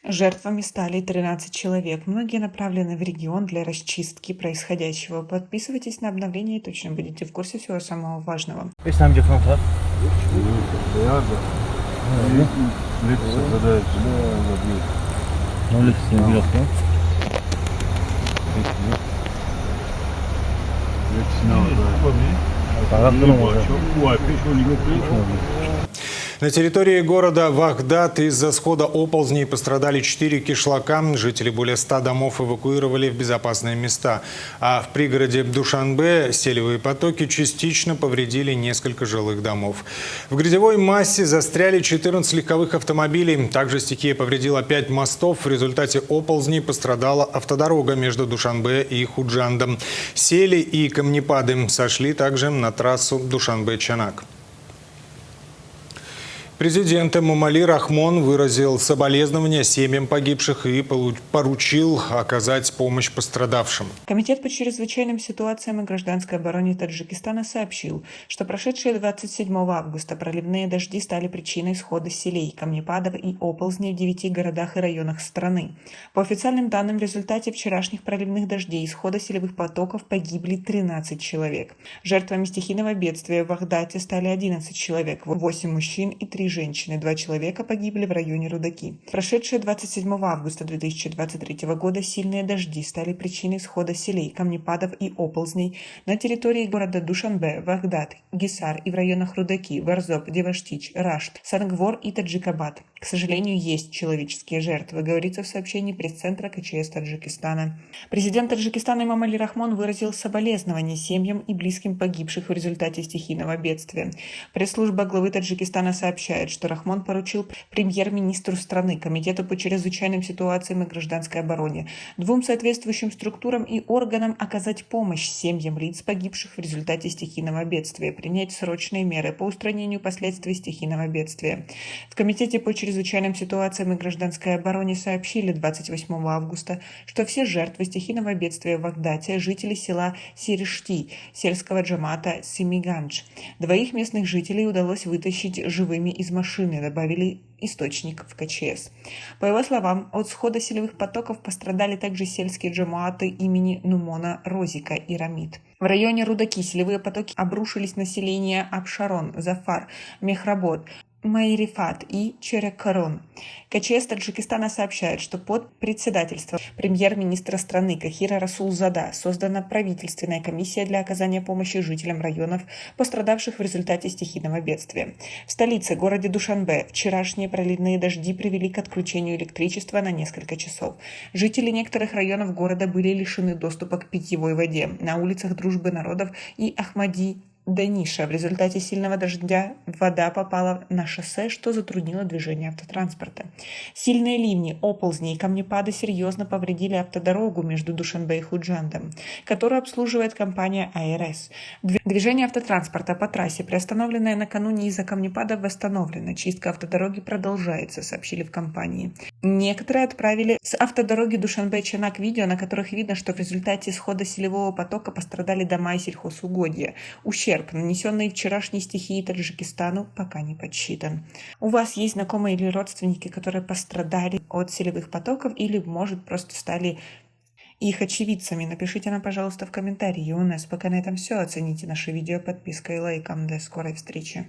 Жертвами стали 13 человек. Многие направлены в регион для расчистки происходящего. Подписывайтесь на обновления и точно будете в курсе всего самого важного. Kaç tane telefon var? Bayağı da. Лекция задается, да, забил. Ну, лекция biraz ya. На территории города Вагдад из-за схода оползней пострадали 4 кишлака. Жители более 100 домов эвакуировали в безопасные места. А в пригороде Душанбе селевые потоки частично повредили несколько жилых домов. В грязевой массе застряли 14 легковых автомобилей. Также стихия повредила 5 мостов. В результате оползней пострадала автодорога между Душанбе и Худжандом. Сели и камнепады сошли также на трассу Душанбе-Чанак. Президент Эмомали Рахмон выразил соболезнования семьям погибших и поручил оказать помощь пострадавшим. Комитет по чрезвычайным ситуациям и гражданской обороне Таджикистана сообщил, что прошедшие 27 августа проливные дожди стали причиной схода селей, камнепадов и оползней в 9 городах и районах страны. По официальным данным, в результате вчерашних проливных дождей и схода селевых потоков погибли 13 человек. Жертвами стихийного бедствия в Вагдате стали 11 человек, 8 мужчин и 3 женщины. 2 человека погибли в районе Рудаки. Прошедшие 27 августа 2023 года сильные дожди стали причиной схода селей, камнепадов и оползней на территории города Душанбе, Вагдад, Гисар и в районах Рудаки, Варзоп, Деваштич, Рашт, Сангвор и Таджикабад. К сожалению, есть человеческие жертвы, говорится в сообщении пресс-центра КЧС Таджикистана. Президент Таджикистана Эмомали Рахмон выразил соболезнования семьям и близким погибших в результате стихийного бедствия. Пресс-служба главы Таджикистана сообщает, что Рахмон поручил премьер-министру страны, Комитету по чрезвычайным ситуациям и гражданской обороне, 2 соответствующим структурам и органам оказать помощь семьям лиц, погибших в результате стихийного бедствия, принять срочные меры по устранению последствий стихийного бедствия. В Комитете по чрезвычайным ситуациям и гражданской обороне сообщили 28 августа, что все жертвы стихийного бедствия в Вагдате – жители села Сиришти, сельского джамата Семигандж. 2 местных жителей удалось вытащить живыми из машины, добавили источник в КЧС. По его словам, от схода селевых потоков пострадали также сельские джамааты имени Нумона Розика и Рамид. В районе Рудаки селевые потоки обрушились на селения Абшарон, Зафар, Мехработ, Майрифат и Черекарон. КЧС Таджикистана сообщает, что под председательством премьер-министра страны Кахира Расулзада создана правительственная комиссия для оказания помощи жителям районов, пострадавших в результате стихийного бедствия. В столице, городе Душанбе, вчерашние проливные дожди привели к отключению электричества на несколько часов. Жители некоторых районов города были лишены доступа к питьевой воде. На улицах Дружбы народов и Ахмади Даниша в результате сильного дождя вода попала на шоссе, что затруднило движение автотранспорта. Сильные ливни, оползни и камнепады серьезно повредили автодорогу между Душанбе и Худжандом, которую обслуживает компания АРС. Движение автотранспорта по трассе, приостановленное накануне из-за камнепадов, восстановлено. Чистка автодороги продолжается, сообщили в компании. Некоторые отправили с автодороги Душанбе-Чанак видео, на которых видно, что в результате схода селевого потока пострадали дома и сельхозугодья. Ущерб, нанесенный вчерашней стихией Таджикистану, пока не подсчитан. У вас есть знакомые или родственники, которые пострадали от селевых потоков или, может, просто стали их очевидцами? Напишите нам, пожалуйста, в комментарии. У нас пока на этом все. Оцените наше видео подпиской и лайком. До скорой встречи.